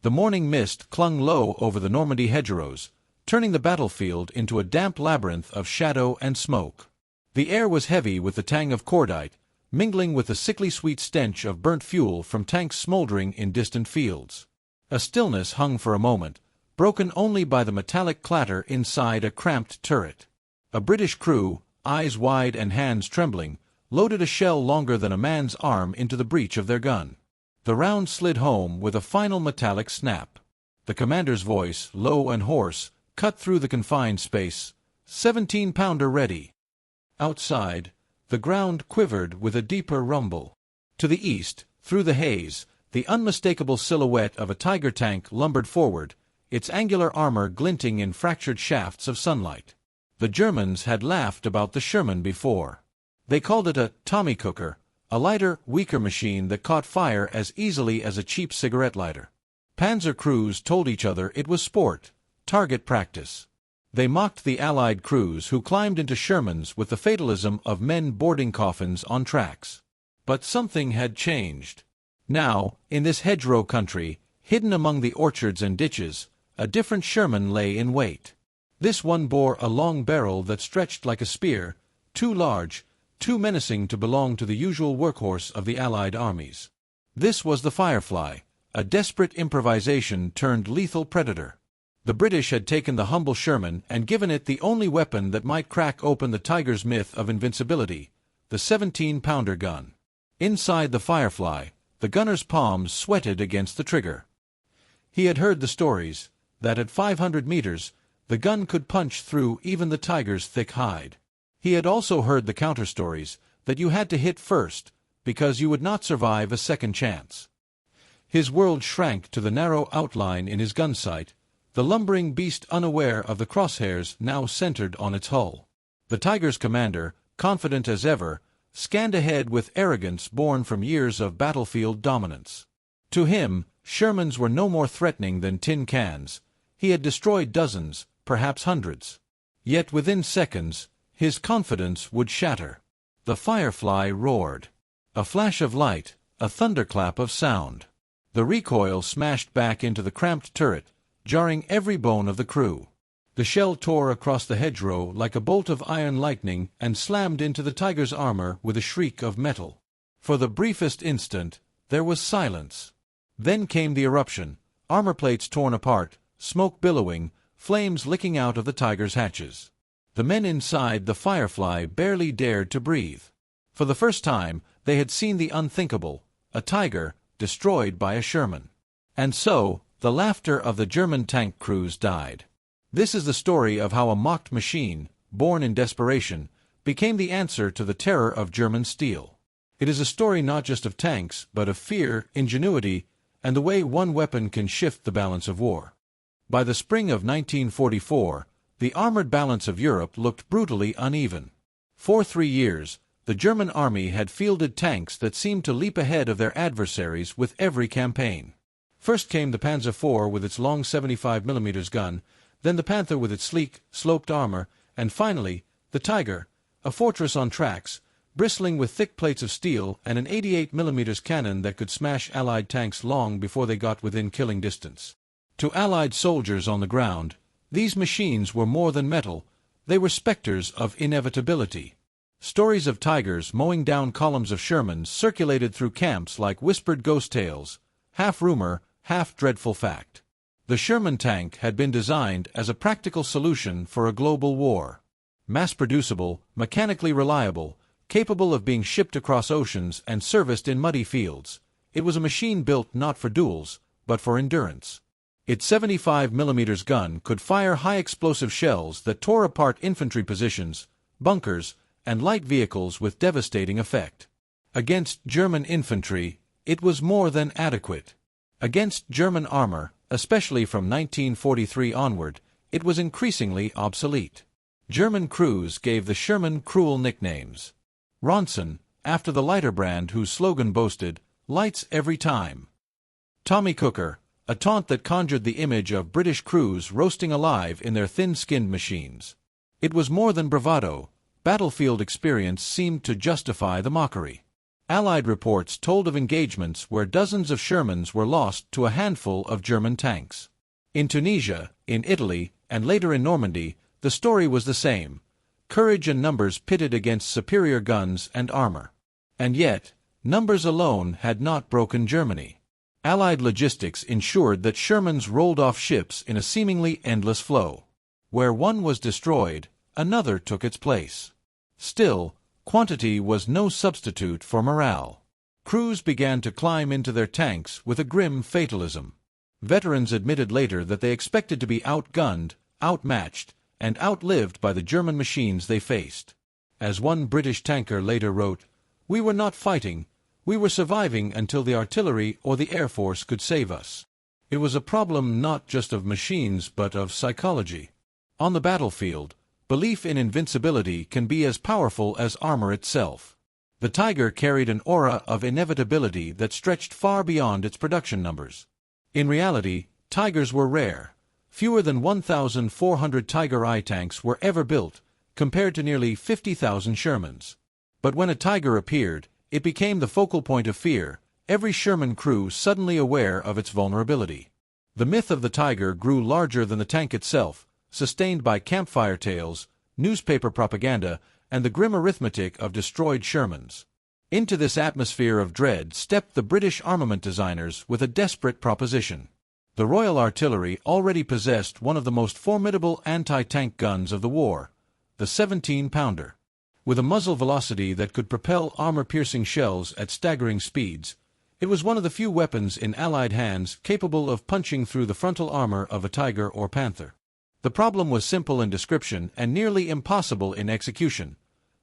The morning mist clung low over the Normandy hedgerows, turning the battlefield into a damp labyrinth of shadow and smoke. The air was heavy with the tang of cordite, mingling with the sickly sweet stench of burnt fuel from tanks smoldering in distant fields. A stillness hung for a moment, broken only by the metallic clatter inside a cramped turret. A British crew, eyes wide and hands trembling, loaded a shell longer than a man's arm into the breech of their gun. The round slid home with a final metallic snap. The commander's voice, low and hoarse, cut through the confined space. 17-pounder ready. Outside, the ground quivered with a deeper rumble. To the east, through the haze, the unmistakable silhouette of a Tiger tank lumbered forward, its angular armor glinting in fractured shafts of sunlight. The Germans had laughed about the Sherman before. They called it a Tommy cooker, a lighter, weaker machine that caught fire as easily as a cheap cigarette lighter. Panzer crews told each other it was sport, target practice. They mocked the Allied crews who climbed into Shermans with the fatalism of men boarding coffins on tracks. But something had changed. Now, in this hedgerow country, hidden among the orchards and ditches, a different Sherman lay in wait. This one bore a long barrel that stretched like a spear, too large, too menacing to belong to the usual workhorse of the Allied armies. This was the Firefly, a desperate improvisation turned lethal predator. The British had taken the humble Sherman and given it the only weapon that might crack open the Tiger's myth of invincibility, the 17-pounder gun. Inside the Firefly, the gunner's palms sweated against the trigger. He had heard the stories, that at 500 meters, the gun could punch through even the Tiger's thick hide. He had also heard the counter-stories, that you had to hit first, because you would not survive a second chance. His world shrank to the narrow outline in his gun sight, the lumbering beast unaware of the crosshairs now centered on its hull. The Tiger's commander, confident as ever, scanned ahead with arrogance born from years of battlefield dominance. To him, Shermans were no more threatening than tin cans. He had destroyed dozens, perhaps hundreds. Yet within seconds, his confidence would shatter. The Firefly roared. A flash of light, a thunderclap of sound. The recoil smashed back into the cramped turret, jarring every bone of the crew. The shell tore across the hedgerow like a bolt of iron lightning and slammed into the Tiger's armor with a shriek of metal. For the briefest instant, there was silence. Then came the eruption, armor plates torn apart, smoke billowing, flames licking out of the Tiger's hatches. The men inside the Firefly barely dared to breathe. For the first time, they had seen the unthinkable, a Tiger destroyed by a Sherman. And so, the laughter of the German tank crews died. This is the story of how a mocked machine, born in desperation, became the answer to the terror of German steel. It is a story not just of tanks, but of fear, ingenuity, and the way one weapon can shift the balance of war. By the spring of 1944, the armored balance of Europe looked brutally uneven. For 3 years, the German army had fielded tanks that seemed to leap ahead of their adversaries with every campaign. First came the Panzer IV with its long 75mm gun, then the Panther with its sleek, sloped armor, and finally, the Tiger, a fortress on tracks, bristling with thick plates of steel and an 88mm cannon that could smash Allied tanks long before they got within killing distance. To Allied soldiers on the ground, these machines were more than metal, they were specters of inevitability. Stories of Tigers mowing down columns of Shermans circulated through camps like whispered ghost tales, half rumor, half dreadful fact. The Sherman tank had been designed as a practical solution for a global war. Mass-producible, mechanically reliable, capable of being shipped across oceans and serviced in muddy fields, it was a machine built not for duels, but for endurance. Its 75mm gun could fire high-explosive shells that tore apart infantry positions, bunkers, and light vehicles with devastating effect. Against German infantry, it was more than adequate. Against German armor, especially from 1943 onward, it was increasingly obsolete. German crews gave the Sherman cruel nicknames. Ronson, after the lighter brand whose slogan boasted, "Lights every time." Tommy Cooker, a taunt that conjured the image of British crews roasting alive in their thin-skinned machines. It was more than bravado. Battlefield experience seemed to justify the mockery. Allied reports told of engagements where dozens of Shermans were lost to a handful of German tanks. In Tunisia, in Italy, and later in Normandy, the story was the same: courage and numbers pitted against superior guns and armor. And yet, numbers alone had not broken Germany. Allied logistics ensured that Shermans rolled off ships in a seemingly endless flow. Where one was destroyed, another took its place. Still, quantity was no substitute for morale. Crews began to climb into their tanks with a grim fatalism. Veterans admitted later that they expected to be outgunned, outmatched, and outlived by the German machines they faced. As one British tanker later wrote, "We were not fighting, we were surviving until the artillery or the Air Force could save us." It was a problem not just of machines but of psychology. On the battlefield, belief in invincibility can be as powerful as armor itself. The Tiger carried an aura of inevitability that stretched far beyond its production numbers. In reality, Tigers were rare. Fewer than 1,400 Tiger I tanks were ever built, compared to nearly 50,000 Shermans. But when a Tiger appeared, it became the focal point of fear, every Sherman crew suddenly aware of its vulnerability. The myth of the Tiger grew larger than the tank itself, sustained by campfire tales, newspaper propaganda, and the grim arithmetic of destroyed Shermans. Into this atmosphere of dread stepped the British armament designers with a desperate proposition. The Royal Artillery already possessed one of the most formidable anti-tank guns of the war, the 17-pounder. With a muzzle velocity that could propel armor-piercing shells at staggering speeds, it was one of the few weapons in Allied hands capable of punching through the frontal armor of a Tiger or Panther. The problem was simple in description and nearly impossible in execution.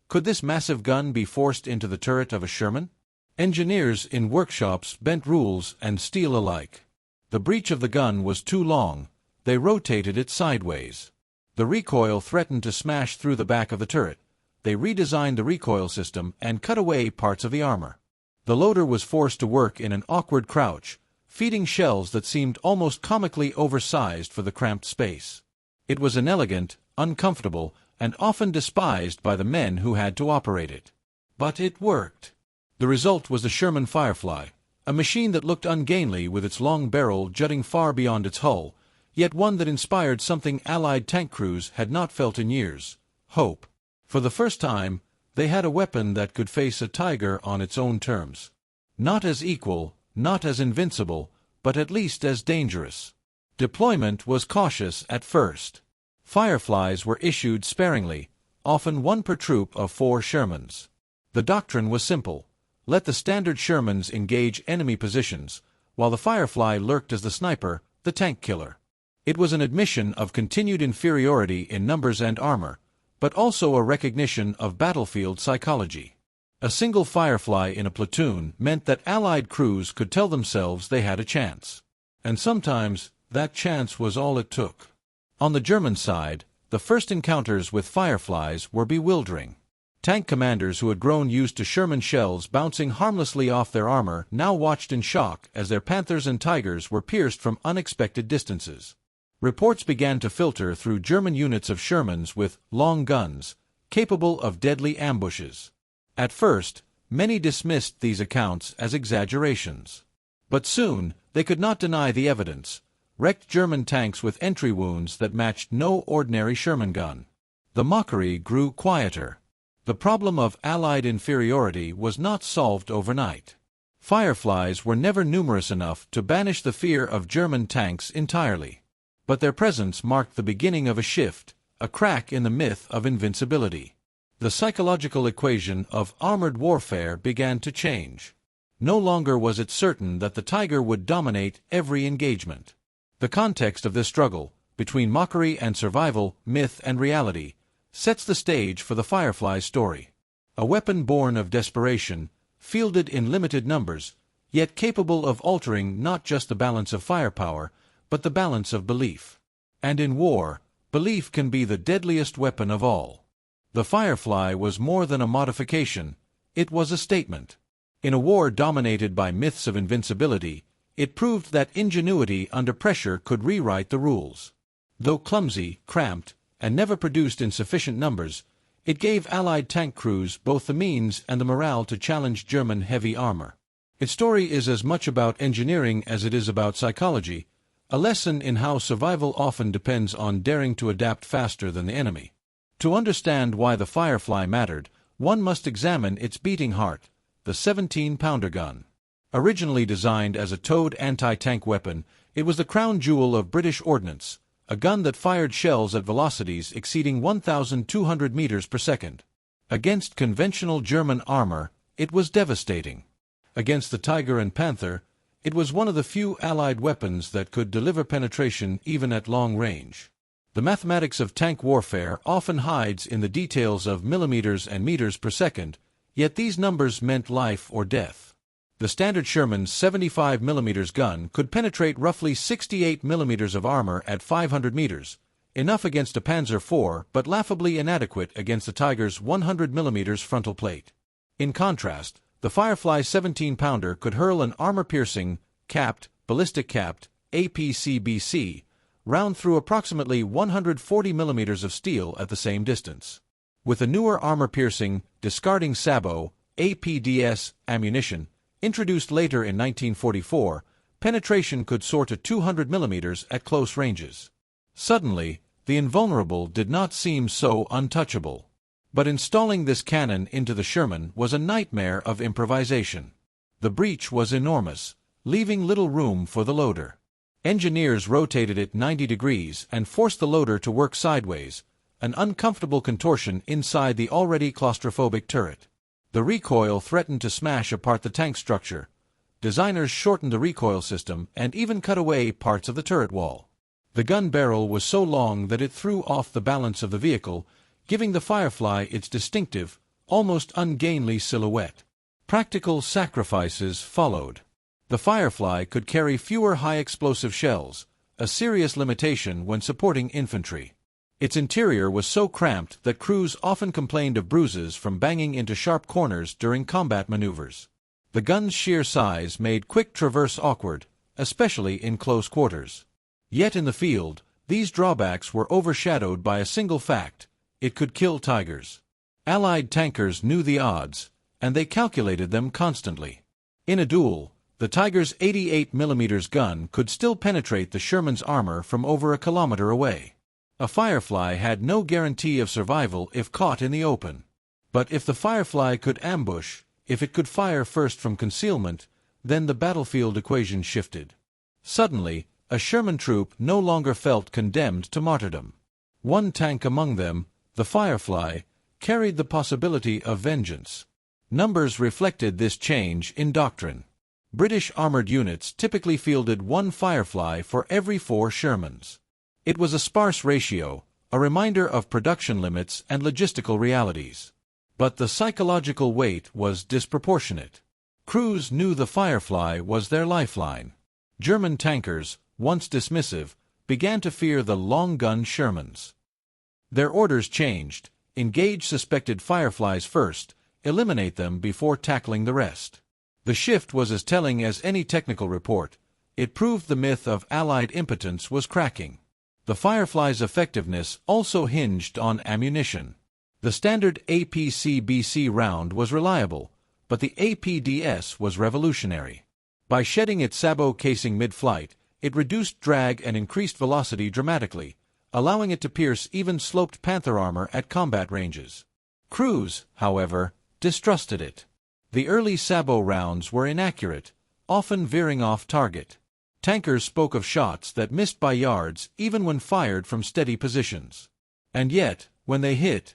Could this massive gun be forced into the turret of a Sherman? Engineers in workshops bent rules and steel alike. The breech of the gun was too long. They rotated it sideways. The recoil threatened to smash through the back of the turret. They redesigned the recoil system and cut away parts of the armor. The loader was forced to work in an awkward crouch, feeding shells that seemed almost comically oversized for the cramped space. It was inelegant, uncomfortable, and often despised by the men who had to operate it. But it worked. The result was the Sherman Firefly, a machine that looked ungainly with its long barrel jutting far beyond its hull, yet one that inspired something Allied tank crews had not felt in years: hope. For the first time, they had a weapon that could face a Tiger on its own terms. Not as equal, not as invincible, but at least as dangerous. Deployment was cautious at first. Fireflies were issued sparingly, often one per troop of 4 Shermans. The doctrine was simple: let the standard Shermans engage enemy positions, while the Firefly lurked as the sniper, the tank killer. It was an admission of continued inferiority in numbers and armor, but also a recognition of battlefield psychology. A single Firefly in a platoon meant that Allied crews could tell themselves they had a chance. And sometimes, that chance was all it took. On the German side, the first encounters with Fireflies were bewildering. Tank commanders who had grown used to Sherman shells bouncing harmlessly off their armor now watched in shock as their Panthers and Tigers were pierced from unexpected distances. Reports began to filter through German units of Shermans with long guns, capable of deadly ambushes. At first, many dismissed these accounts as exaggerations. But soon, they could not deny the evidence: wrecked German tanks with entry wounds that matched no ordinary Sherman gun. The mockery grew quieter. The problem of Allied inferiority was not solved overnight. Fireflies were never numerous enough to banish the fear of German tanks entirely. But their presence marked the beginning of a shift, a crack in the myth of invincibility. The psychological equation of armored warfare began to change. No longer was it certain that the Tiger would dominate every engagement. The context of this struggle, between mockery and survival, myth and reality, sets the stage for the Firefly's story. A weapon born of desperation, fielded in limited numbers, yet capable of altering not just the balance of firepower, but the balance of belief. And in war, belief can be the deadliest weapon of all. The Firefly was more than a modification, it was a statement. In a war dominated by myths of invincibility, it proved that ingenuity under pressure could rewrite the rules. Though clumsy, cramped, and never produced in sufficient numbers, It gave Allied tank crews both the means and the morale to challenge German heavy armor. Its story is as much about engineering as it is about psychology, a lesson in how survival often depends on daring to adapt faster than the enemy. To understand why the Firefly mattered, one must examine its beating heart, the 17-pounder gun. Originally designed as a towed anti-tank weapon, it was the crown jewel of British ordnance, a gun that fired shells at velocities exceeding 1,200 meters per second. Against conventional German armor, it was devastating. Against the Tiger and Panther, it was one of the few Allied weapons that could deliver penetration even at long range. The mathematics of tank warfare often hides in the details of millimeters and meters per second, yet these numbers meant life or death. The standard Sherman's 75mm gun could penetrate roughly 68 millimeters of armor at 500 meters, enough against a Panzer IV but laughably inadequate against the Tiger's 100mm frontal plate. In contrast, the Firefly's 17-pounder could hurl an armor-piercing, ballistic-capped, APCBC, round through approximately 140 millimeters of steel at the same distance. With a newer armor-piercing, discarding sabot, APDS, ammunition, introduced later in 1944, penetration could soar to 200 millimeters at close ranges. Suddenly, the invulnerable did not seem so untouchable. But installing this cannon into the Sherman was a nightmare of improvisation. The breech was enormous, leaving little room for the loader. Engineers rotated it 90 degrees and forced the loader to work sideways, an uncomfortable contortion inside the already claustrophobic turret. The recoil threatened to smash apart the tank structure. Designers shortened the recoil system and even cut away parts of the turret wall. The gun barrel was so long that it threw off the balance of the vehicle, giving the Firefly its distinctive, almost ungainly silhouette. Practical sacrifices followed. The Firefly could carry fewer high-explosive shells, a serious limitation when supporting infantry. Its interior was so cramped that crews often complained of bruises from banging into sharp corners during combat maneuvers. The gun's sheer size made quick traverse awkward, especially in close quarters. Yet in the field, these drawbacks were overshadowed by a single fact: it could kill Tigers. Allied tankers knew the odds, and they calculated them constantly. In a duel, the Tiger's 88mm gun could still penetrate the Sherman's armor from over a kilometer away. A Firefly had no guarantee of survival if caught in the open. But if the Firefly could ambush, if it could fire first from concealment, then the battlefield equation shifted. Suddenly, a Sherman troop no longer felt condemned to martyrdom. One tank among them, the Firefly, carried the possibility of vengeance. Numbers reflected this change in doctrine. British armored units typically fielded one Firefly for every 4 Shermans. It was a sparse ratio, a reminder of production limits and logistical realities. But the psychological weight was disproportionate. Crews knew the Firefly was their lifeline. German tankers, once dismissive, began to fear the long-gun Shermans. Their orders changed: engage suspected Fireflies first, eliminate them before tackling the rest. The shift was as telling as any technical report. It proved the myth of Allied impotence was cracking. The Firefly's effectiveness also hinged on ammunition. The standard APCBC round was reliable, but the APDS was revolutionary. By shedding its sabot casing mid-flight, it reduced drag and increased velocity dramatically, allowing it to pierce even sloped Panther armor at combat ranges. Crews, however, distrusted it. The early sabot rounds were inaccurate, often veering off target. Tankers spoke of shots that missed by yards even when fired from steady positions. And yet, when they hit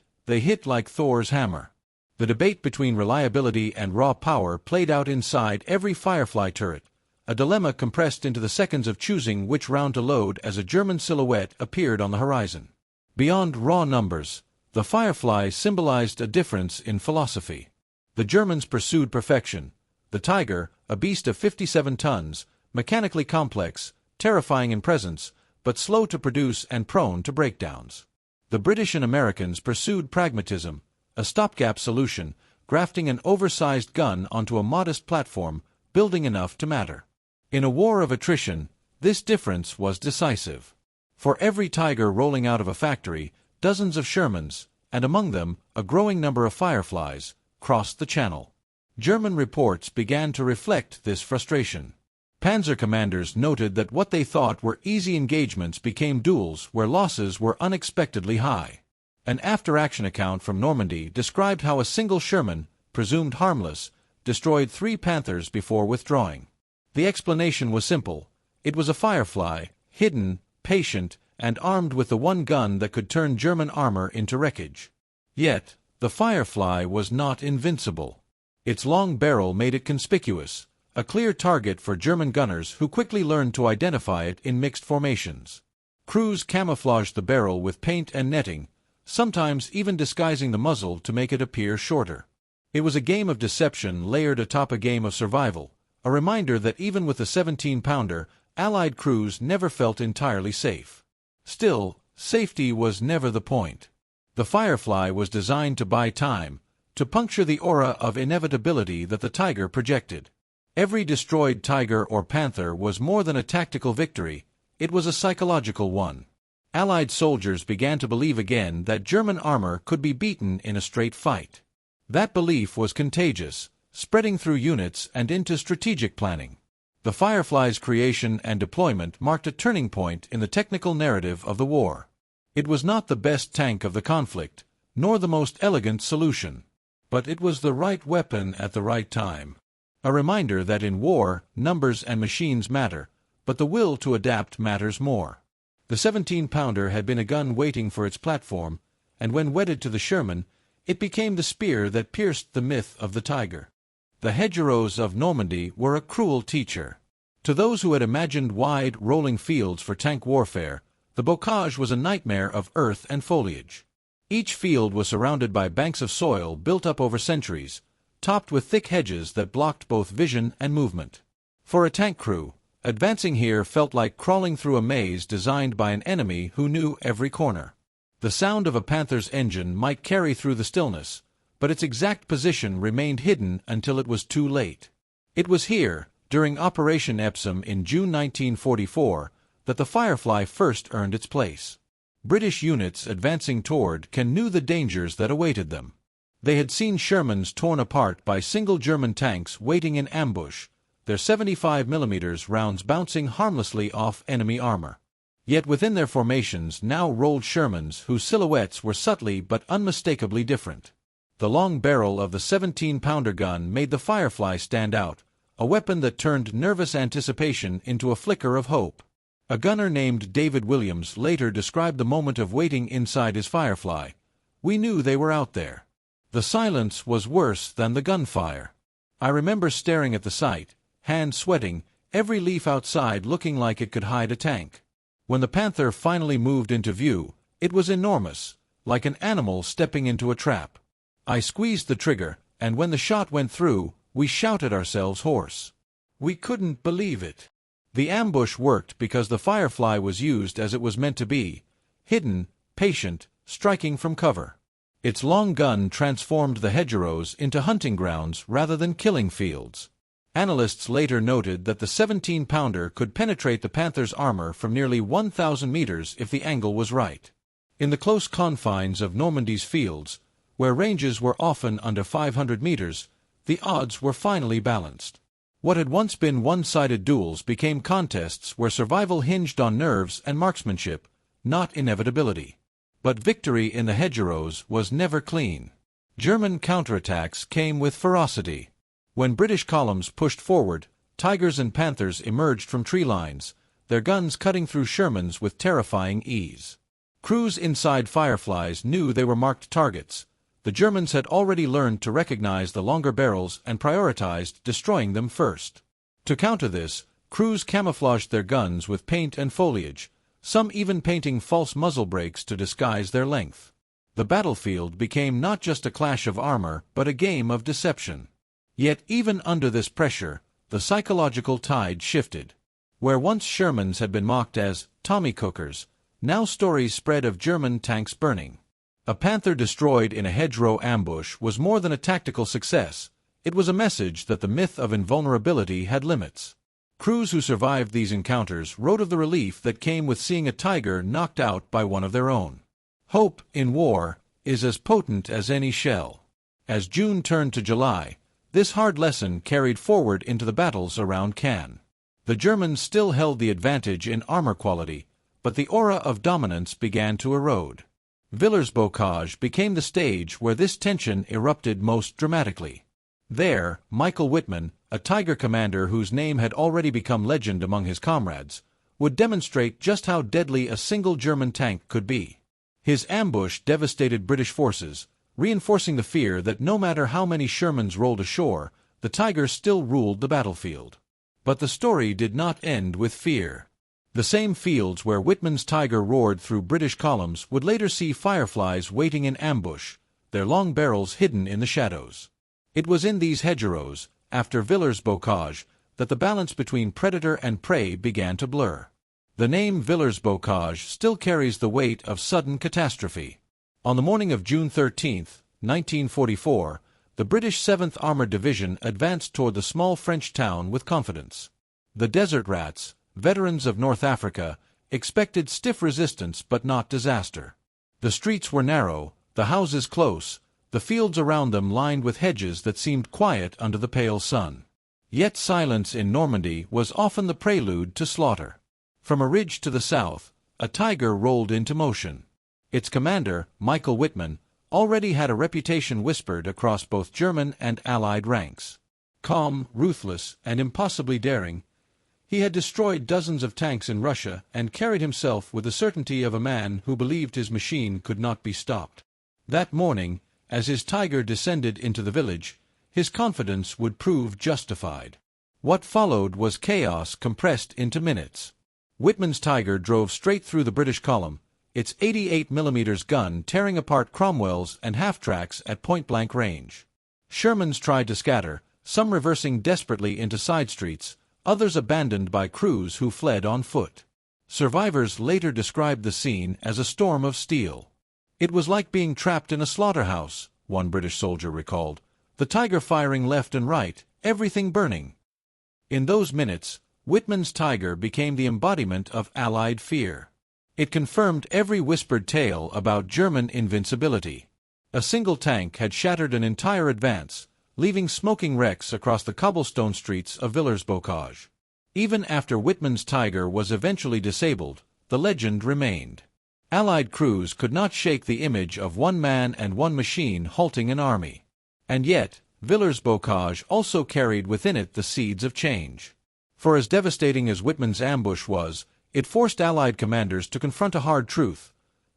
like Thor's hammer. The debate between reliability and raw power played out inside every Firefly turret, a dilemma compressed into the seconds of choosing which round to load as a German silhouette appeared on the horizon. Beyond raw numbers, the Firefly symbolized a difference in philosophy. The Germans pursued perfection. The Tiger, a beast of 57 tons, mechanically complex, terrifying in presence, but slow to produce and prone to breakdowns. The British and Americans pursued pragmatism, a stopgap solution, grafting an oversized gun onto a modest platform, building enough to matter. In a war of attrition, this difference was decisive. For every Tiger rolling out of a factory, dozens of Shermans, and among them, a growing number of Fireflies, crossed the Channel. German reports began to reflect this frustration. Panzer commanders noted that what they thought were easy engagements became duels where losses were unexpectedly high. An after-action account from Normandy described how a single Sherman, presumed harmless, destroyed 3 Panthers before withdrawing. The explanation was simple. It was a Firefly, hidden, patient, and armed with the one gun that could turn German armor into wreckage. Yet, the Firefly was not invincible. Its long barrel made it conspicuous, a clear target for German gunners who quickly learned to identify it in mixed formations. Crews camouflaged the barrel with paint and netting, sometimes even disguising the muzzle to make it appear shorter. It was a game of deception layered atop a game of survival, a reminder that even with the 17-pounder, Allied crews never felt entirely safe. Still, safety was never the point. The Firefly was designed to buy time, to puncture the aura of inevitability that the Tiger projected. Every destroyed Tiger or Panther was more than a tactical victory, it was a psychological one. Allied soldiers began to believe again that German armor could be beaten in a straight fight. That belief was contagious, spreading through units and into strategic planning. The Firefly's creation and deployment marked a turning point in the technical narrative of the war. It was not the best tank of the conflict, nor the most elegant solution. But it was the right weapon at the right time. A reminder that in war, numbers and machines matter, but the will to adapt matters more. The 17-pounder had been a gun waiting for its platform, and when wedded to the Sherman, it became the spear that pierced the myth of the Tiger. The hedgerows of Normandy were a cruel teacher. To those who had imagined wide, rolling fields for tank warfare, the Bocage was a nightmare of earth and foliage. Each field was surrounded by banks of soil built up over centuries, topped with thick hedges that blocked both vision and movement. For a tank crew, advancing here felt like crawling through a maze designed by an enemy who knew every corner. The sound of a Panther's engine might carry through the stillness, but its exact position remained hidden until it was too late. It was here, during Operation Epsom in June 1944, that the Firefly first earned its place. British units advancing toward Caen knew the dangers that awaited them. They had seen Shermans torn apart by single German tanks waiting in ambush, their 75mm rounds bouncing harmlessly off enemy armor. Yet within their formations now rolled Shermans whose silhouettes were subtly but unmistakably different. The long barrel of the 17-pounder gun made the Firefly stand out, a weapon that turned nervous anticipation into a flicker of hope. A gunner named David Williams later described the moment of waiting inside his Firefly. "We knew they were out there. The silence was worse than the gunfire. I remember staring at the sight, hands sweating, every leaf outside looking like it could hide a tank. When the Panther finally moved into view, it was enormous, like an animal stepping into a trap. I squeezed the trigger, and when the shot went through, we shouted ourselves hoarse. We couldn't believe it. The ambush worked because the Firefly was used as it was meant to be, hidden, patient, striking from cover. Its long gun transformed the hedgerows into hunting grounds rather than killing fields. Analysts later noted that the 17-pounder could penetrate the Panther's armor from nearly 1,000 meters if the angle was right. In the close confines of Normandy's fields, where ranges were often under 500 meters, the odds were finally balanced. What had once been one-sided duels became contests where survival hinged on nerves and marksmanship, not inevitability. But victory in the hedgerows was never clean. German counterattacks came with ferocity. When British columns pushed forward, Tigers and Panthers emerged from tree lines, their guns cutting through Shermans with terrifying ease. Crews inside Fireflies knew they were marked targets. The Germans had already learned to recognize the longer barrels and prioritized destroying them first. To counter this, crews camouflaged their guns with paint and foliage, some even painting false muzzle brakes to disguise their length. The battlefield became not just a clash of armor, but a game of deception. Yet even under this pressure, the psychological tide shifted. Where once Shermans had been mocked as Tommy cookers, now stories spread of German tanks burning. A Panther destroyed in a hedgerow ambush was more than a tactical success. It was a message that the myth of invulnerability had limits. Crews who survived these encounters wrote of the relief that came with seeing a Tiger knocked out by one of their own. Hope, in war, is as potent as any shell. As June turned to July, this hard lesson carried forward into the battles around Cannes. The Germans still held the advantage in armor quality, but the aura of dominance began to erode. Villers-Bocage became the stage where this tension erupted most dramatically. There, Michael Wittmann, a Tiger commander whose name had already become legend among his comrades, would demonstrate just how deadly a single German tank could be. His ambush devastated British forces, reinforcing the fear that no matter how many Shermans rolled ashore, the Tiger still ruled the battlefield. But the story did not end with fear. The same fields where Wittmann's Tiger roared through British columns would later see Fireflies waiting in ambush, their long barrels hidden in the shadows. It was in these hedgerows, after Villers-Bocage, that the balance between predator and prey began to blur. The name Villers-Bocage still carries the weight of sudden catastrophe. On the morning of June 13, 1944, the British 7th Armored Division advanced toward the small French town with confidence. The Desert Rats, veterans of North Africa, expected stiff resistance but not disaster. The streets were narrow, the houses close, the fields around them lined with hedges that seemed quiet under the pale sun. Yet silence in Normandy was often the prelude to slaughter. From a ridge to the south, a Tiger rolled into motion. Its commander, Michael Wittmann, already had a reputation whispered across both German and Allied ranks. Calm, ruthless, and impossibly daring, he had destroyed dozens of tanks in Russia and carried himself with the certainty of a man who believed his machine could not be stopped. That morning, as his Tiger descended into the village, his confidence would prove justified. What followed was chaos compressed into minutes. Wittmann's Tiger drove straight through the British column, its 88mm gun tearing apart Cromwell's and half-tracks at point-blank range. Shermans tried to scatter, some reversing desperately into side streets, others abandoned by crews who fled on foot. Survivors later described the scene as a storm of steel. It was like being trapped in a slaughterhouse, one British soldier recalled, the Tiger firing left and right, everything burning. In those minutes, Wittmann's Tiger became the embodiment of Allied fear. It confirmed every whispered tale about German invincibility. A single tank had shattered an entire advance, leaving smoking wrecks across the cobblestone streets of Villers-Bocage. Even after Wittmann's Tiger was eventually disabled, the legend remained. Allied crews could not shake the image of one man and one machine halting an army. And yet, Villers-Bocage also carried within it the seeds of change. For as devastating as Wittmann's ambush was, it forced Allied commanders to confront a hard truth.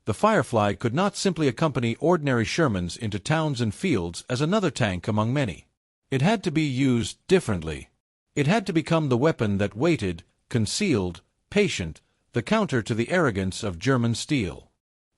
The Firefly could not simply accompany ordinary Shermans into towns and fields as another tank among many. It had to be used differently. It had to become the weapon that waited, concealed, patient, the counter to the arrogance of German steel.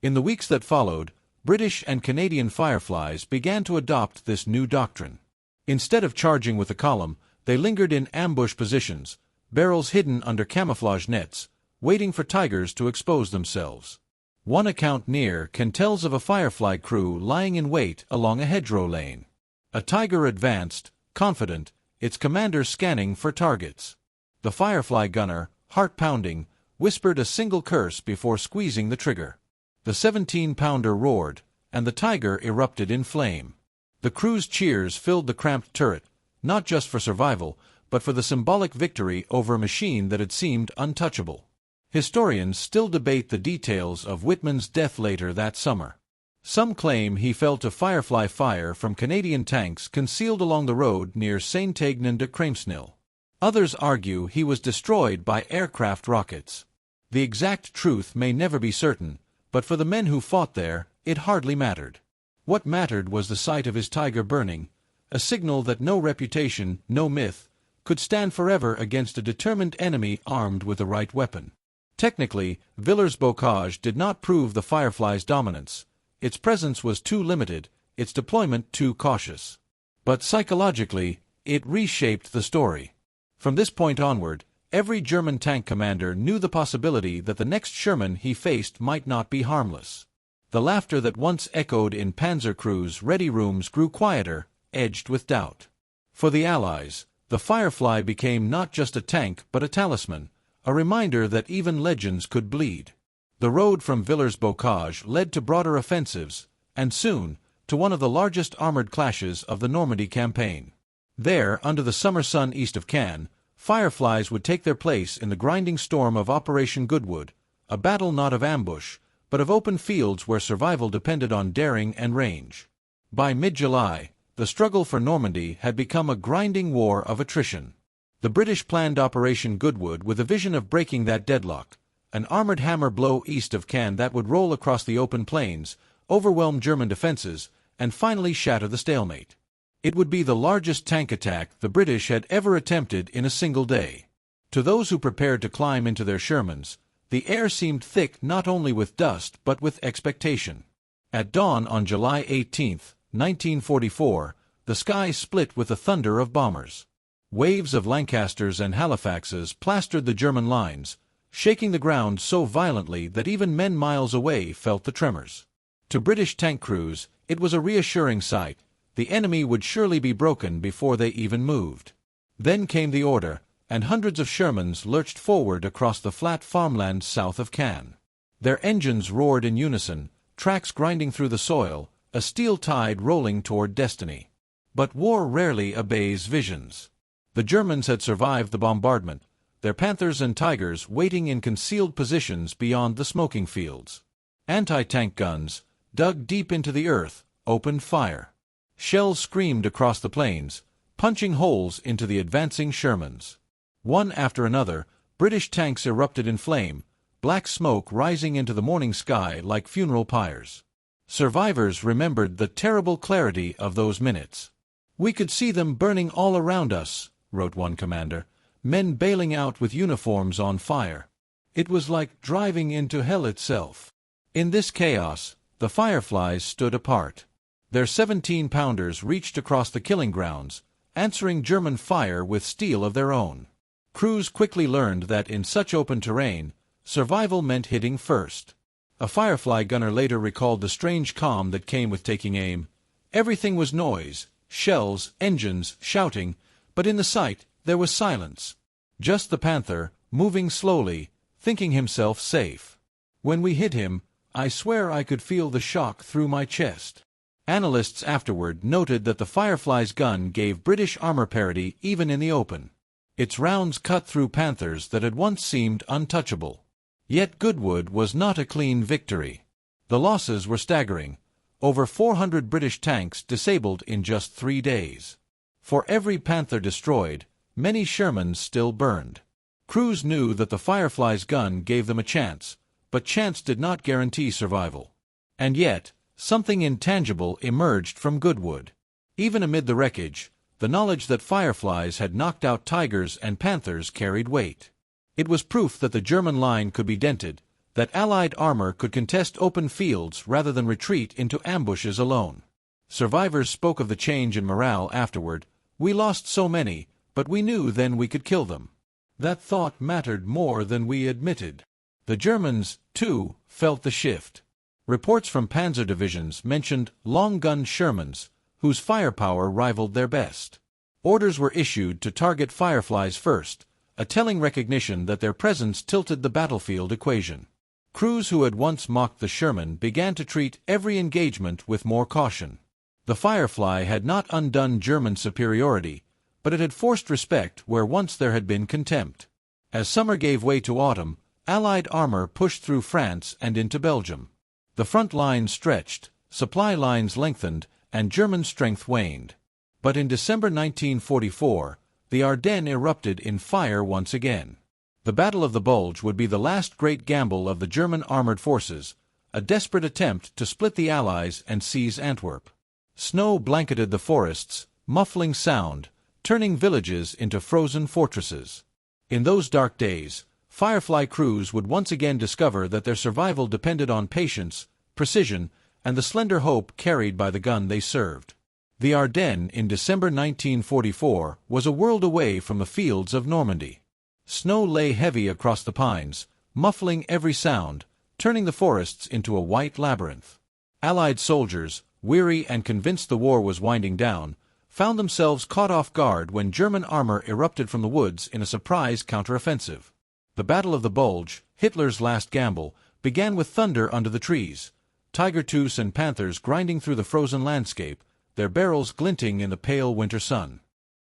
In the weeks that followed, British and Canadian Fireflies began to adopt this new doctrine. Instead of charging with a column, they lingered in ambush positions, barrels hidden under camouflage nets, waiting for Tigers to expose themselves. One account near Cannes tells of a Firefly crew lying in wait along a hedgerow lane. A Tiger advanced, confident, its commander scanning for targets. The Firefly gunner, heart-pounding, whispered a single curse before squeezing the trigger. The 17-pounder roared, and the Tiger erupted in flame. The crew's cheers filled the cramped turret, not just for survival, but for the symbolic victory over a machine that had seemed untouchable. Historians still debate the details of Wittmann's death later that summer. Some claim he felt a Firefly fire from Canadian tanks concealed along the road near Saint-Aignan-de-Kremsnil. Others argue he was destroyed by aircraft rockets. The exact truth may never be certain, but for the men who fought there, it hardly mattered. What mattered was the sight of his Tiger burning, a signal that no reputation, no myth, could stand forever against a determined enemy armed with the right weapon. Technically, Villers-Bocage did not prove the Firefly's dominance. Its presence was too limited, its deployment too cautious. But psychologically, it reshaped the story. From this point onward, every German tank commander knew the possibility that the next Sherman he faced might not be harmless. The laughter that once echoed in panzer crews' ready rooms grew quieter, edged with doubt. For the Allies, the Firefly became not just a tank but a talisman, a reminder that even legends could bleed. The road from Villers-Bocage led to broader offensives, and soon, to one of the largest armored clashes of the Normandy campaign. There, under the summer sun east of Caen, Fireflies would take their place in the grinding storm of Operation Goodwood, a battle not of ambush, but of open fields where survival depended on daring and range. By mid-July, the struggle for Normandy had become a grinding war of attrition. The British planned Operation Goodwood with a vision of breaking that deadlock, an armored hammer blow east of Caen that would roll across the open plains, overwhelm German defenses, and finally shatter the stalemate. It would be the largest tank attack the British had ever attempted in a single day. To those who prepared to climb into their Shermans, the air seemed thick not only with dust but with expectation. At dawn on July 18, 1944, the sky split with the thunder of bombers. Waves of Lancasters and Halifaxes plastered the German lines, shaking the ground so violently that even men miles away felt the tremors. To British tank crews, it was a reassuring sight. The enemy would surely be broken before they even moved. Then came the order, and hundreds of Shermans lurched forward across the flat farmlands south of Caen. Their engines roared in unison, tracks grinding through the soil, a steel tide rolling toward destiny. But war rarely obeys visions. The Germans had survived the bombardment, their Panthers and Tigers waiting in concealed positions beyond the smoking fields. Anti-tank guns, dug deep into the earth, opened fire. Shells screamed across the plains, punching holes into the advancing Shermans. One after another, British tanks erupted in flame, black smoke rising into the morning sky like funeral pyres. Survivors remembered the terrible clarity of those minutes. "We could see them burning all around us," wrote one commander, "men bailing out with uniforms on fire. It was like driving into hell itself." In this chaos, the Fireflies stood apart. Their 17-pounders reached across the killing grounds, answering German fire with steel of their own. Crews quickly learned that in such open terrain, survival meant hitting first. A Firefly gunner later recalled the strange calm that came with taking aim. Everything was noise, shells, engines, shouting, but in the sight there was silence. Just the Panther, moving slowly, thinking himself safe. "When we hit him, I swear I could feel the shock through my chest." Analysts afterward noted that the Firefly's gun gave British armor parity even in the open. Its rounds cut through Panthers that had once seemed untouchable. Yet Goodwood was not a clean victory. The losses were staggering. Over 400 British tanks disabled in just 3 days. For every Panther destroyed, many Shermans still burned. Crews knew that the Firefly's gun gave them a chance, but chance did not guarantee survival. And yet, something intangible emerged from Goodwood. Even amid the wreckage, the knowledge that Fireflies had knocked out Tigers and Panthers carried weight. It was proof that the German line could be dented, that Allied armor could contest open fields rather than retreat into ambushes alone. Survivors spoke of the change in morale afterward. "We lost so many, but we knew then we could kill them. That thought mattered more than we admitted." The Germans, too, felt the shift. Reports from panzer divisions mentioned long-gun Shermans, whose firepower rivaled their best. Orders were issued to target Fireflies first, a telling recognition that their presence tilted the battlefield equation. Crews who had once mocked the Sherman began to treat every engagement with more caution. The Firefly had not undone German superiority, but it had forced respect where once there had been contempt. As summer gave way to autumn, Allied armor pushed through France and into Belgium. The front lines stretched, supply lines lengthened, and German strength waned. But in December 1944, the Ardennes erupted in fire once again. The Battle of the Bulge would be the last great gamble of the German armored forces, a desperate attempt to split the Allies and seize Antwerp. Snow blanketed the forests, muffling sound, turning villages into frozen fortresses. In those dark days, Firefly crews would once again discover that their survival depended on patience, precision, and the slender hope carried by the gun they served. The Ardennes in December 1944 was a world away from the fields of Normandy. Snow lay heavy across the pines, muffling every sound, turning the forests into a white labyrinth. Allied soldiers, weary and convinced the war was winding down, found themselves caught off guard when German armor erupted from the woods in a surprise counteroffensive. The Battle of the Bulge, Hitler's last gamble, began with thunder under the trees. Tiger and Panthers grinding through the frozen landscape, their barrels glinting in the pale winter sun.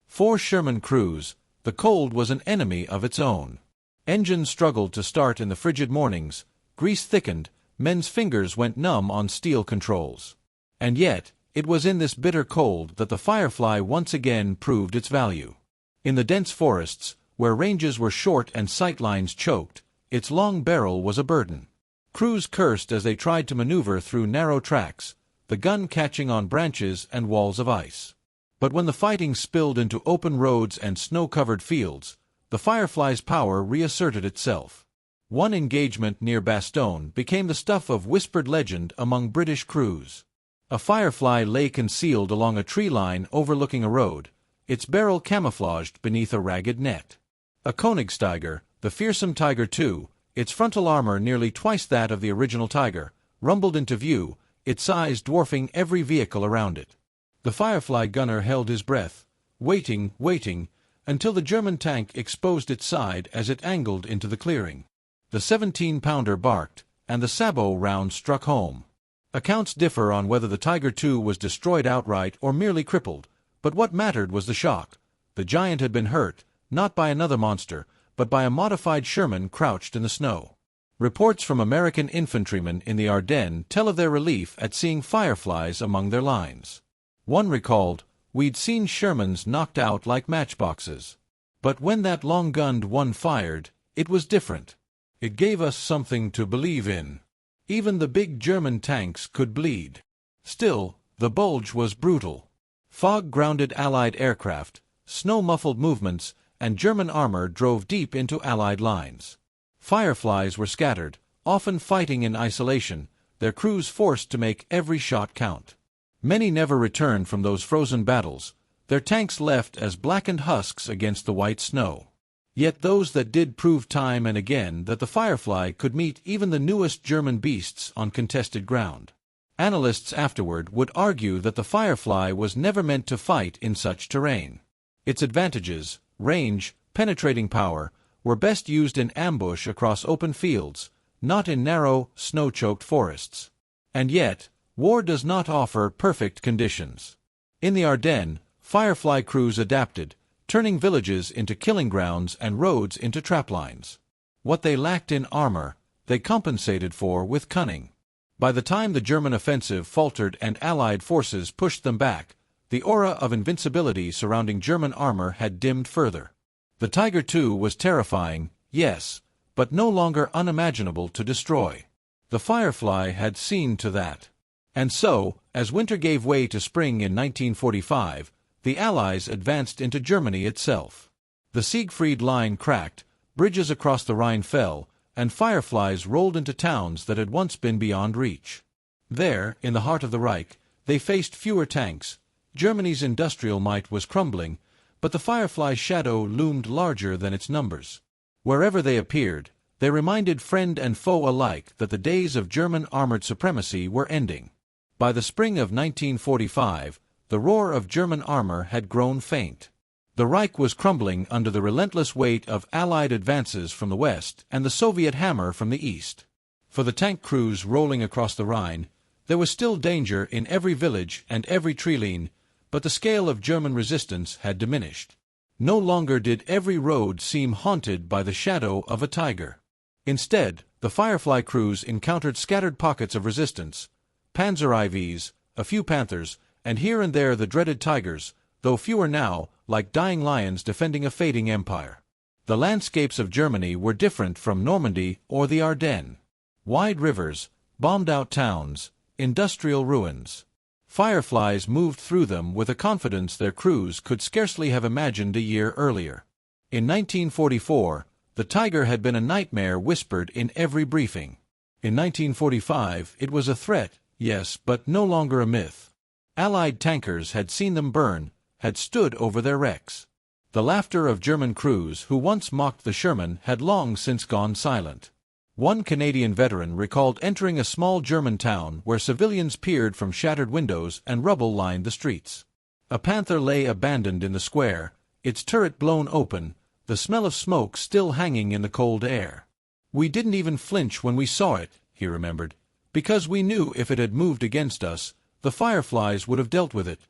For Sherman crews, the cold was an enemy of its own. Engines struggled to start in the frigid mornings, grease thickened, men's fingers went numb on steel controls. And yet, it was in this bitter cold that the Firefly once again proved its value. In the dense forests, where ranges were short and sightlines choked, its long barrel was a burden. Crews cursed as they tried to maneuver through narrow tracks, the gun catching on branches and walls of ice. But when the fighting spilled into open roads and snow-covered fields, the Firefly's power reasserted itself. One engagement near Bastogne became the stuff of whispered legend among British crews. A Firefly lay concealed along a tree line overlooking a road, its barrel camouflaged beneath a ragged net. A Königstiger, the fearsome Tiger II, its frontal armor nearly twice that of the original Tiger, rumbled into view, its size dwarfing every vehicle around it. The Firefly gunner held his breath, waiting, until the German tank exposed its side as it angled into the clearing. The 17-pounder barked, and the sabot round struck home. Accounts differ on whether the Tiger II was destroyed outright or merely crippled, but what mattered was the shock. The giant had been hurt, not by another monster, but by a modified Sherman crouched in the snow. Reports from American infantrymen in the Ardennes tell of their relief at seeing fireflies among their lines. One recalled, "We'd seen Shermans knocked out like matchboxes. But when that long-gunned one fired, it was different. It gave us something to believe in. Even the big German tanks could bleed." Still, the Bulge was brutal. Fog-grounded Allied aircraft, snow-muffled movements, and German armor drove deep into Allied lines. Fireflies were scattered, often fighting in isolation, their crews forced to make every shot count. Many never returned from those frozen battles, their tanks left as blackened husks against the white snow. Yet those that did proved time and again that the Firefly could meet even the newest German beasts on contested ground. Analysts afterward would argue that the Firefly was never meant to fight in such terrain. Its advantages, range, penetrating power, were best used in ambush across open fields, not in narrow, snow-choked forests. And yet, war does not offer perfect conditions. In the Ardennes, Firefly crews adapted, turning villages into killing grounds and roads into trap lines. What they lacked in armor, they compensated for with cunning. By the time the German offensive faltered and Allied forces pushed them back, the aura of invincibility surrounding German armor had dimmed further. The Tiger II was terrifying, yes, but no longer unimaginable to destroy. The Firefly had seen to that. And so, as winter gave way to spring in 1945, the Allies advanced into Germany itself. The Siegfried Line cracked, bridges across the Rhine fell, and Fireflies rolled into towns that had once been beyond reach. There, in the heart of the Reich, they faced fewer tanks. Germany's industrial might was crumbling, but the Firefly's shadow loomed larger than its numbers. Wherever they appeared, they reminded friend and foe alike that the days of German armored supremacy were ending. By the spring of 1945, the roar of German armor had grown faint. The Reich was crumbling under the relentless weight of Allied advances from the west and the Soviet hammer from the east. For the tank crews rolling across the Rhine, there was still danger in every village and every treeline, but the scale of German resistance had diminished. No longer did every road seem haunted by the shadow of a tiger. Instead, the Firefly crews encountered scattered pockets of resistance, Panzer IVs, a few Panthers, and here and there the dreaded Tigers, though fewer now, like dying lions defending a fading empire. The landscapes of Germany were different from Normandy or the Ardennes. Wide rivers, bombed-out towns, industrial ruins. Fireflies moved through them with a confidence their crews could scarcely have imagined a year earlier. In 1944, the Tiger had been a nightmare whispered in every briefing. In 1945, it was a threat, yes, but no longer a myth. Allied tankers had seen them burn, had stood over their wrecks. The laughter of German crews who once mocked the Sherman had long since gone silent. One Canadian veteran recalled entering a small German town where civilians peered from shattered windows and rubble lined the streets. A Panther lay abandoned in the square, its turret blown open, the smell of smoke still hanging in the cold air. "We didn't even flinch when we saw it," he remembered. because we knew if it had moved against us, the Fireflies would have dealt with it.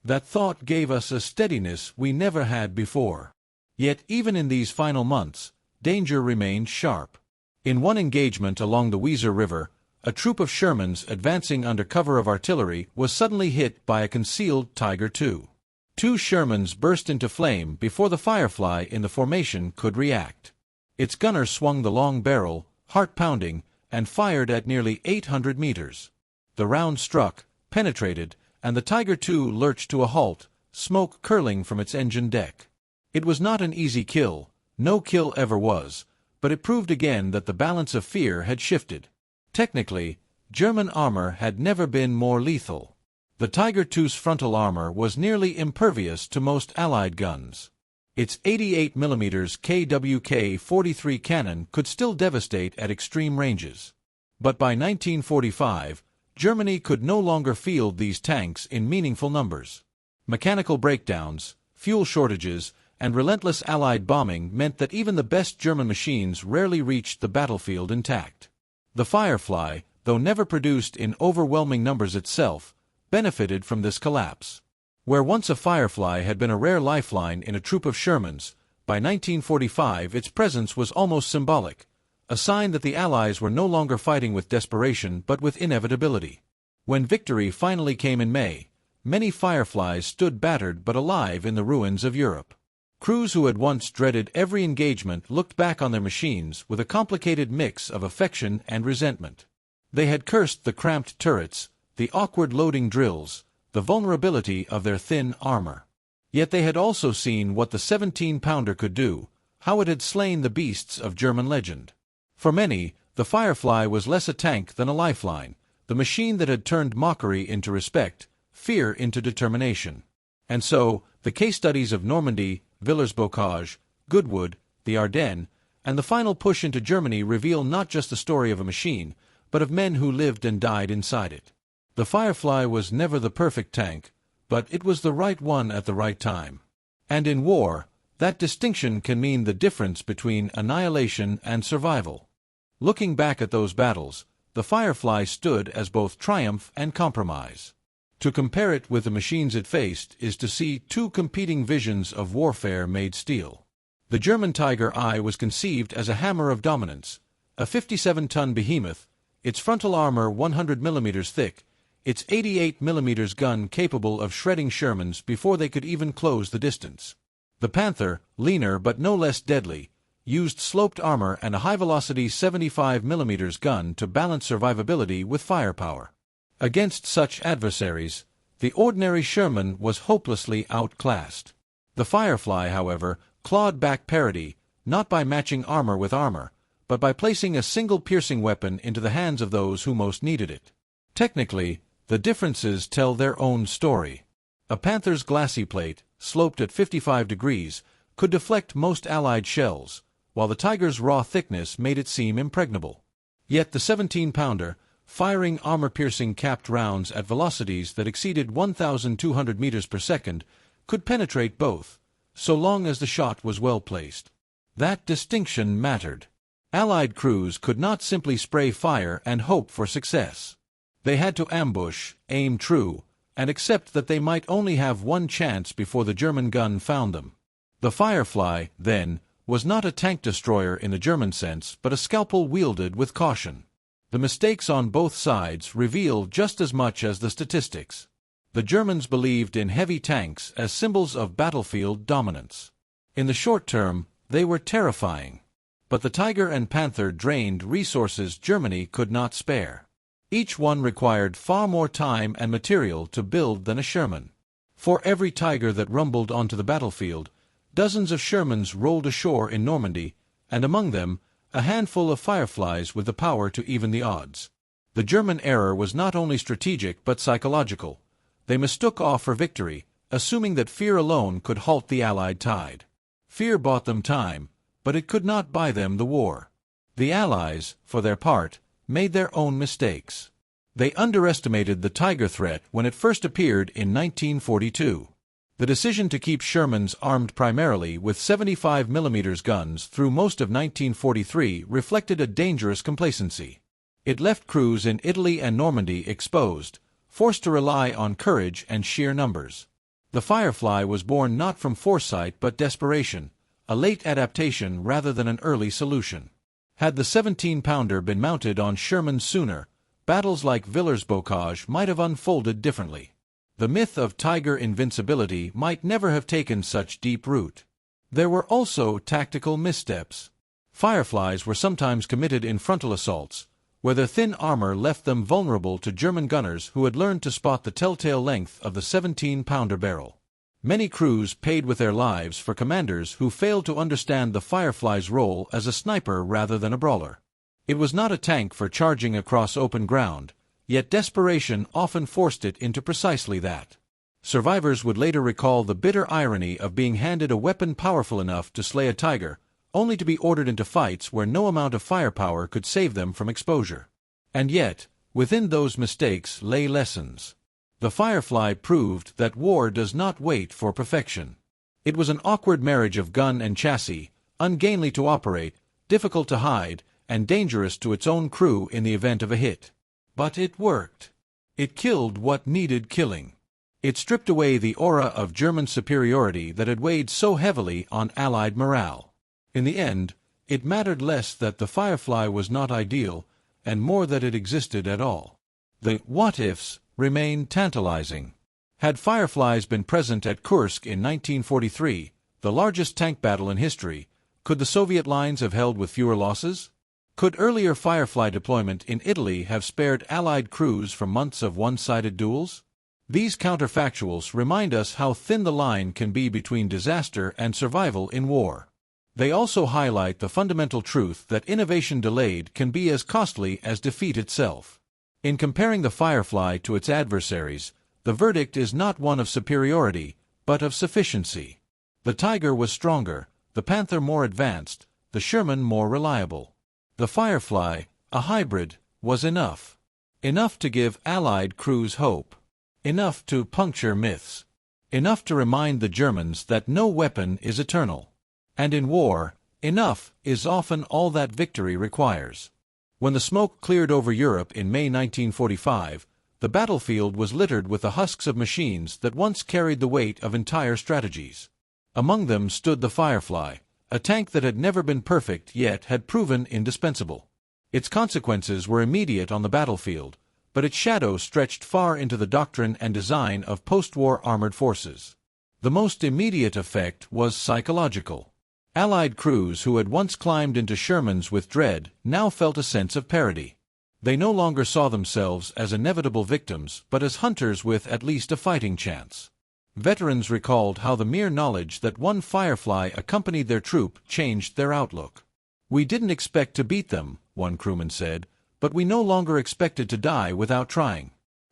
That thought gave us a steadiness we never had before. Yet even in these final months, danger remained sharp. In one engagement along the Weser River, a troop of Shermans advancing under cover of artillery was suddenly hit by a concealed Tiger II. Two Shermans burst into flame before the Firefly in the formation could react. Its gunner swung the long barrel, heart-pounding, and fired at nearly 800 meters. The round struck, penetrated, and the Tiger II lurched to a halt, smoke curling from its engine deck. It was not an easy kill, no kill ever was, but it proved again that the balance of fear had shifted. Technically, German armor had never been more lethal. The Tiger II's frontal armor was nearly impervious to most Allied guns. Its 88mm KWK-43 cannon could still devastate at extreme ranges. But by 1945, Germany could no longer field these tanks in meaningful numbers. Mechanical breakdowns, fuel shortages, and relentless Allied bombing meant that even the best German machines rarely reached the battlefield intact. The Firefly, though never produced in overwhelming numbers itself, benefited from this collapse. Where once a Firefly had been a rare lifeline in a troop of Shermans, by 1945 its presence was almost symbolic, a sign that the Allies were no longer fighting with desperation but with inevitability. When victory finally came in May, many Fireflies stood battered but alive in the ruins of Europe. Crews who had once dreaded every engagement looked back on their machines with a complicated mix of affection and resentment. They had cursed the cramped turrets, the awkward loading drills, the vulnerability of their thin armor. Yet they had also seen what the 17-pounder could do, how it had slain the beasts of German legend. For many, the Firefly was less a tank than a lifeline, the machine that had turned mockery into respect, fear into determination. And so, the case studies of Normandy, Villers-Bocage, Goodwood, the Ardennes, and the final push into Germany reveal not just the story of a machine, but of men who lived and died inside it. The Firefly was never the perfect tank, but it was the right one at the right time. And in war, that distinction can mean the difference between annihilation and survival. Looking back at those battles, the Firefly stood as both triumph and compromise. To compare it with the machines it faced is to see two competing visions of warfare made steel. The German Tiger I was conceived as a hammer of dominance, a 57-ton behemoth, its frontal armor 100 mm thick, its 88 mm gun capable of shredding Shermans before they could even close the distance. The Panther, leaner but no less deadly, used sloped armor and a high-velocity 75 mm gun to balance survivability with firepower. Against such adversaries, the ordinary Sherman was hopelessly outclassed. The Firefly, however, clawed back parity, not by matching armor with armor, but by placing a single piercing weapon into the hands of those who most needed it. Technically, the differences tell their own story. A Panther's glacis plate, sloped at 55 degrees, could deflect most Allied shells, while the Tiger's raw thickness made it seem impregnable. Yet the 17-pounder, firing armor-piercing capped rounds at velocities that exceeded 1,200 meters per second, could penetrate both, so long as the shot was well placed. That distinction mattered. Allied crews could not simply spray fire and hope for success. They had to ambush, aim true, and accept that they might only have one chance before the German gun found them. The Firefly, then, was not a tank destroyer in the German sense, but a scalpel wielded with caution. The mistakes on both sides reveal just as much as the statistics. The Germans believed in heavy tanks as symbols of battlefield dominance. In the short term, they were terrifying. But the Tiger and Panther drained resources Germany could not spare. Each one required far more time and material to build than a Sherman. For every Tiger that rumbled onto the battlefield, dozens of Shermans rolled ashore in Normandy, and among them, a handful of Fireflies with the power to even the odds. The German error was not only strategic but psychological. They mistook awe for victory, assuming that fear alone could halt the Allied tide. Fear bought them time, but it could not buy them the war. The Allies, for their part, made their own mistakes. They underestimated the Tiger threat when it first appeared in 1942. The decision to keep Shermans armed primarily with 75 mm guns through most of 1943 reflected a dangerous complacency. It left crews in Italy and Normandy exposed, forced to rely on courage and sheer numbers. The Firefly was born not from foresight but desperation, a late adaptation rather than an early solution. Had the 17-pounder been mounted on Sherman sooner, battles like Villers-Bocage might have unfolded differently. The myth of Tiger invincibility might never have taken such deep root. There were also tactical missteps. Fireflies were sometimes committed in frontal assaults, where their thin armor left them vulnerable to German gunners who had learned to spot the telltale length of the 17-pounder barrel. Many crews paid with their lives for commanders who failed to understand the Firefly's role as a sniper rather than a brawler. It was not a tank for charging across open ground, yet desperation often forced it into precisely that. Survivors would later recall the bitter irony of being handed a weapon powerful enough to slay a tiger, only to be ordered into fights where no amount of firepower could save them from exposure. And yet, within those mistakes lay lessons. The Firefly proved that war does not wait for perfection. It was an awkward marriage of gun and chassis, ungainly to operate, difficult to hide, and dangerous to its own crew in the event of a hit. But it worked. It killed what needed killing. It stripped away the aura of German superiority that had weighed so heavily on Allied morale. In the end, it mattered less that the Firefly was not ideal, and more that it existed at all. The what-ifs remain tantalizing. Had Fireflies been present at Kursk in 1943, the largest tank battle in history, could the Soviet lines have held with fewer losses? Could earlier Firefly deployment in Italy have spared Allied crews from months of one-sided duels? These counterfactuals remind us how thin the line can be between disaster and survival in war. They also highlight the fundamental truth that innovation delayed can be as costly as defeat itself. In comparing the Firefly to its adversaries, the verdict is not one of superiority, but of sufficiency. The Tiger was stronger, the Panther more advanced, the Sherman more reliable. The Firefly, a hybrid, was enough. Enough to give Allied crews hope. Enough to puncture myths. Enough to remind the Germans that no weapon is eternal. And in war, enough is often all that victory requires. When the smoke cleared over Europe in May 1945, the battlefield was littered with the husks of machines that once carried the weight of entire strategies. Among them stood the Firefly, a tank that had never been perfect yet had proven indispensable. Its consequences were immediate on the battlefield, but its shadow stretched far into the doctrine and design of post-war armored forces. The most immediate effect was psychological. Allied crews who had once climbed into Shermans with dread now felt a sense of parity. They no longer saw themselves as inevitable victims but as hunters with at least a fighting chance. Veterans recalled how the mere knowledge that one Firefly accompanied their troop changed their outlook. "We didn't expect to beat them," one crewman said, "but we no longer expected to die without trying."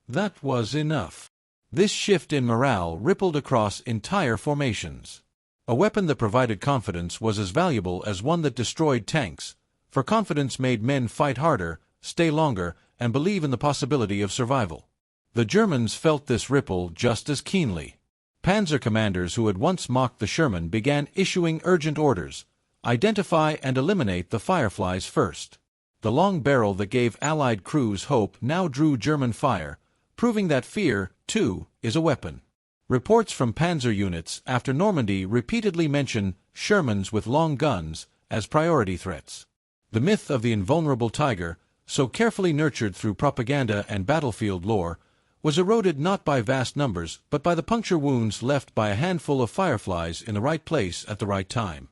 That was enough. This shift in morale rippled across entire formations. A weapon that provided confidence was as valuable as one that destroyed tanks, for confidence made men fight harder, stay longer, and believe in the possibility of survival. The Germans felt this ripple just as keenly. Panzer commanders who had once mocked the Sherman began issuing urgent orders: identify and eliminate the Fireflies first. The long barrel that gave Allied crews hope now drew German fire, proving that fear, too, is a weapon. Reports from panzer units after Normandy repeatedly mention Shermans with long guns as priority threats. The myth of the invulnerable Tiger, so carefully nurtured through propaganda and battlefield lore, was eroded not by vast numbers but by the puncture wounds left by a handful of Fireflies in the right place at the right time.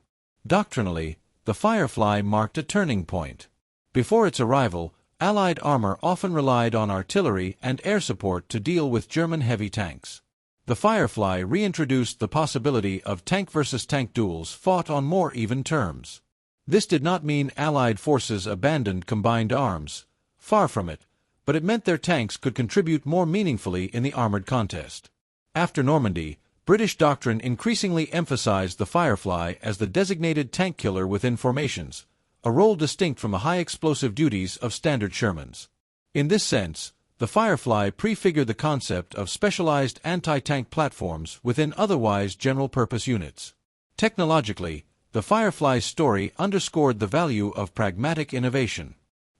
Doctrinally, the Firefly marked a turning point. Before its arrival, Allied armor often relied on artillery and air support to deal with German heavy tanks. The Firefly reintroduced the possibility of tank versus tank duels fought on more even terms. This did not mean Allied forces abandoned combined arms. Far from it, but it meant their tanks could contribute more meaningfully in the armored contest. After Normandy, British doctrine increasingly emphasized the Firefly as the designated tank killer within formations, a role distinct from the high-explosive duties of standard Shermans. In this sense, the Firefly prefigured the concept of specialized anti-tank platforms within otherwise general-purpose units. Technologically, the Firefly's story underscored the value of pragmatic innovation.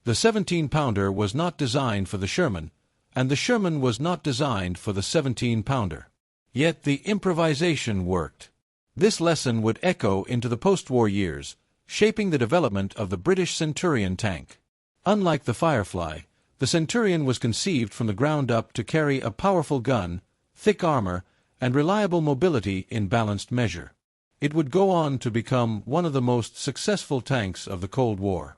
The 17-pounder was not designed for the Sherman, and the Sherman was not designed for the 17-pounder. Yet the improvisation worked. This lesson would echo into the post-war years, shaping the development of the British Centurion tank. Unlike the Firefly, the Centurion was conceived from the ground up to carry a powerful gun, thick armor, and reliable mobility in balanced measure. It would go on to become one of the most successful tanks of the Cold War.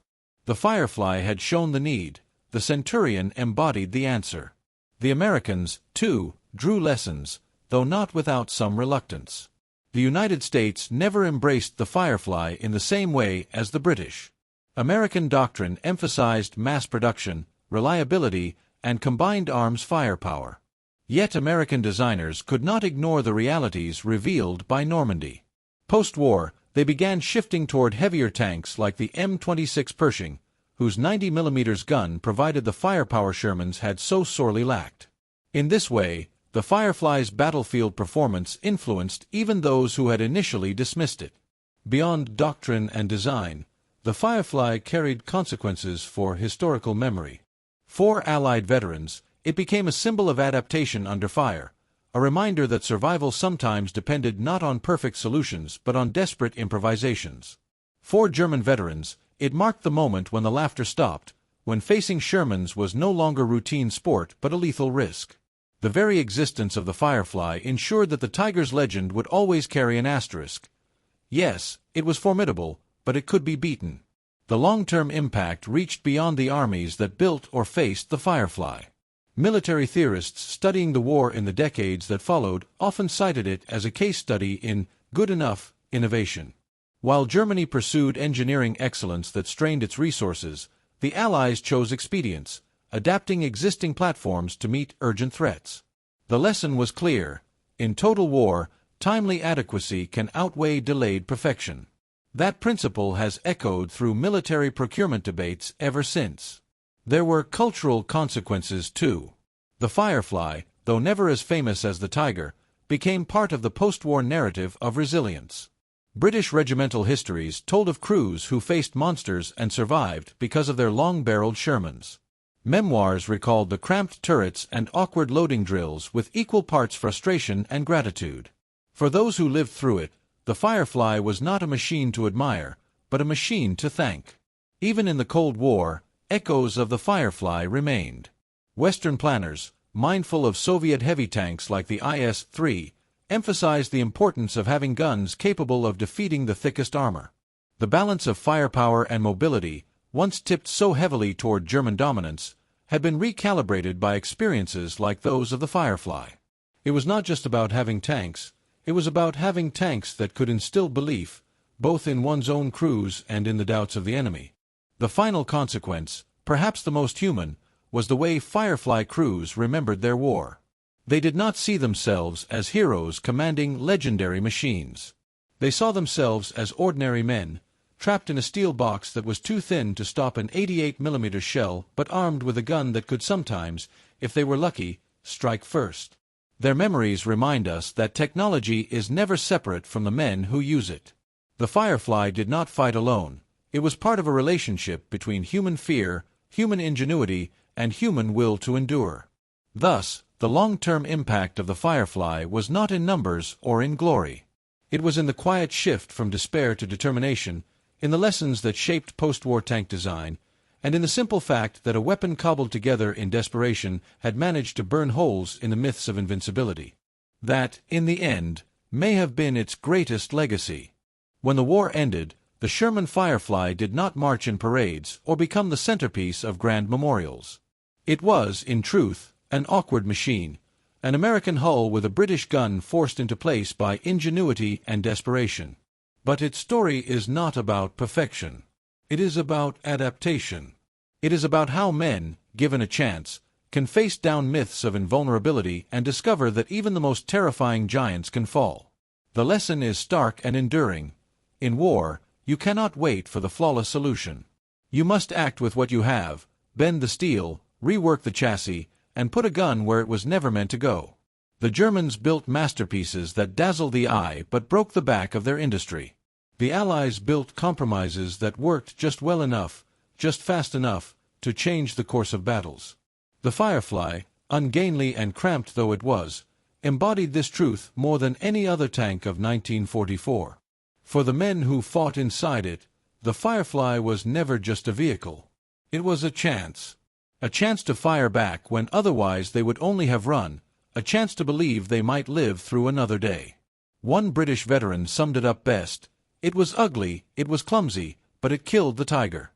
The Firefly had shown the need, the Centurion embodied the answer. The Americans, too, drew lessons, though not without some reluctance. The United States never embraced the Firefly in the same way as the British. American doctrine emphasized mass production, reliability, and combined arms firepower. Yet American designers could not ignore the realities revealed by Normandy. Post-war, they began shifting toward heavier tanks like the M26 Pershing, whose 90mm gun provided the firepower Shermans had so sorely lacked. In this way, the Firefly's battlefield performance influenced even those who had initially dismissed it. Beyond doctrine and design, the Firefly carried consequences for historical memory. For Allied veterans, it became a symbol of adaptation under fire, a reminder that survival sometimes depended not on perfect solutions but on desperate improvisations. For German veterans, it marked the moment when the laughter stopped, when facing Shermans was no longer routine sport but a lethal risk. The very existence of the Firefly ensured that the Tiger's legend would always carry an asterisk. Yes, it was formidable, but it could be beaten. The long-term impact reached beyond the armies that built or faced the Firefly. Military theorists studying the war in the decades that followed often cited it as a case study in good enough innovation. While Germany pursued engineering excellence that strained its resources, the Allies chose expedience, adapting existing platforms to meet urgent threats. The lesson was clear: in total war, timely adequacy can outweigh delayed perfection. That principle has echoed through military procurement debates ever since. There were cultural consequences too. The Firefly, though never as famous as the Tiger, became part of the post-war narrative of resilience. British regimental histories told of crews who faced monsters and survived because of their long-barreled Shermans. Memoirs recalled the cramped turrets and awkward loading drills with equal parts frustration and gratitude. For those who lived through it, the Firefly was not a machine to admire, but a machine to thank. Even in the Cold War, echoes of the Firefly remained. Western planners, mindful of Soviet heavy tanks like the IS-3, emphasized the importance of having guns capable of defeating the thickest armor. The balance of firepower and mobility, once tipped so heavily toward German dominance, had been recalibrated by experiences like those of the Firefly. It was not just about having tanks, it was about having tanks that could instill belief, both in one's own crews and in the doubts of the enemy. The final consequence, perhaps the most human, was the way Firefly crews remembered their war. They did not see themselves as heroes commanding legendary machines. They saw themselves as ordinary men, trapped in a steel box that was too thin to stop an 88mm shell but armed with a gun that could sometimes, if they were lucky, strike first. Their memories remind us that technology is never separate from the men who use it. The Firefly did not fight alone. It was part of a relationship between human fear, human ingenuity, and human will to endure. Thus, the long-term impact of the Firefly was not in numbers or in glory. It was in the quiet shift from despair to determination, in the lessons that shaped post-war tank design, and in the simple fact that a weapon cobbled together in desperation had managed to burn holes in the myths of invincibility. That, in the end, may have been its greatest legacy. When the war ended, the Sherman Firefly did not march in parades or become the centerpiece of grand memorials. It was, in truth, an awkward machine, an American hull with a British gun forced into place by ingenuity and desperation. But its story is not about perfection. It is about adaptation. It is about how men, given a chance, can face down myths of invulnerability and discover that even the most terrifying giants can fall. The lesson is stark and enduring. In war, you cannot wait for the flawless solution. You must act with what you have, bend the steel, rework the chassis, and put a gun where it was never meant to go. The Germans built masterpieces that dazzled the eye but broke the back of their industry. The Allies built compromises that worked just well enough, just fast enough, to change the course of battles. The Firefly, ungainly and cramped though it was, embodied this truth more than any other tank of 1944. For the men who fought inside it, the Firefly was never just a vehicle. It was a chance. A chance to fire back when otherwise they would only have run, a chance to believe they might live through another day. One British veteran summed it up best: "It was ugly, it was clumsy, but it killed the tiger."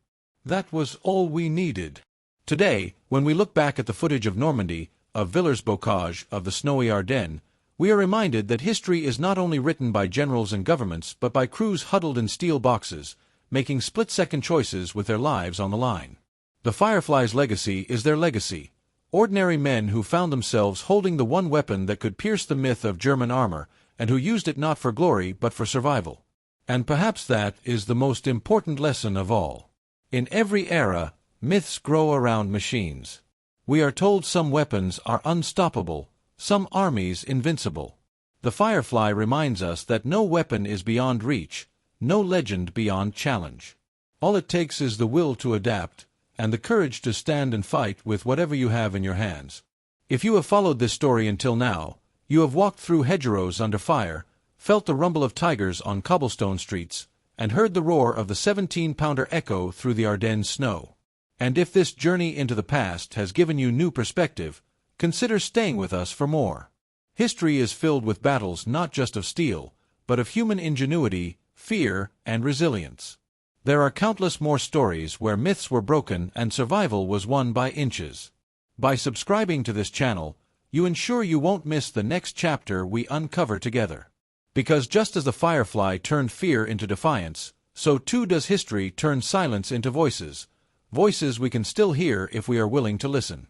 That was all we needed. Today, when we look back at the footage of Normandy, of Villers-Bocage, of the snowy Ardennes, we are reminded that history is not only written by generals and governments but by crews huddled in steel boxes, making split-second choices with their lives on the line. The Firefly's legacy is their legacy. Ordinary men who found themselves holding the one weapon that could pierce the myth of German armor, and who used it not for glory but for survival. And perhaps that is the most important lesson of all. In every era, myths grow around machines. We are told some weapons are unstoppable, some armies invincible. The Firefly reminds us that no weapon is beyond reach, no legend beyond challenge. All it takes is the will to adapt, and the courage to stand and fight with whatever you have in your hands. If you have followed this story until now, you have walked through hedgerows under fire, felt the rumble of tigers on cobblestone streets, and heard the roar of the 17-pounder echo through the Ardennes snow. And if this journey into the past has given you new perspective, consider staying with us for more. History is filled with battles not just of steel, but of human ingenuity, fear, and resilience. There are countless more stories where myths were broken and survival was won by inches. By subscribing to this channel, you ensure you won't miss the next chapter we uncover together. Because just as the Firefly turned fear into defiance, so too does history turn silence into voices. Voices we can still hear if we are willing to listen.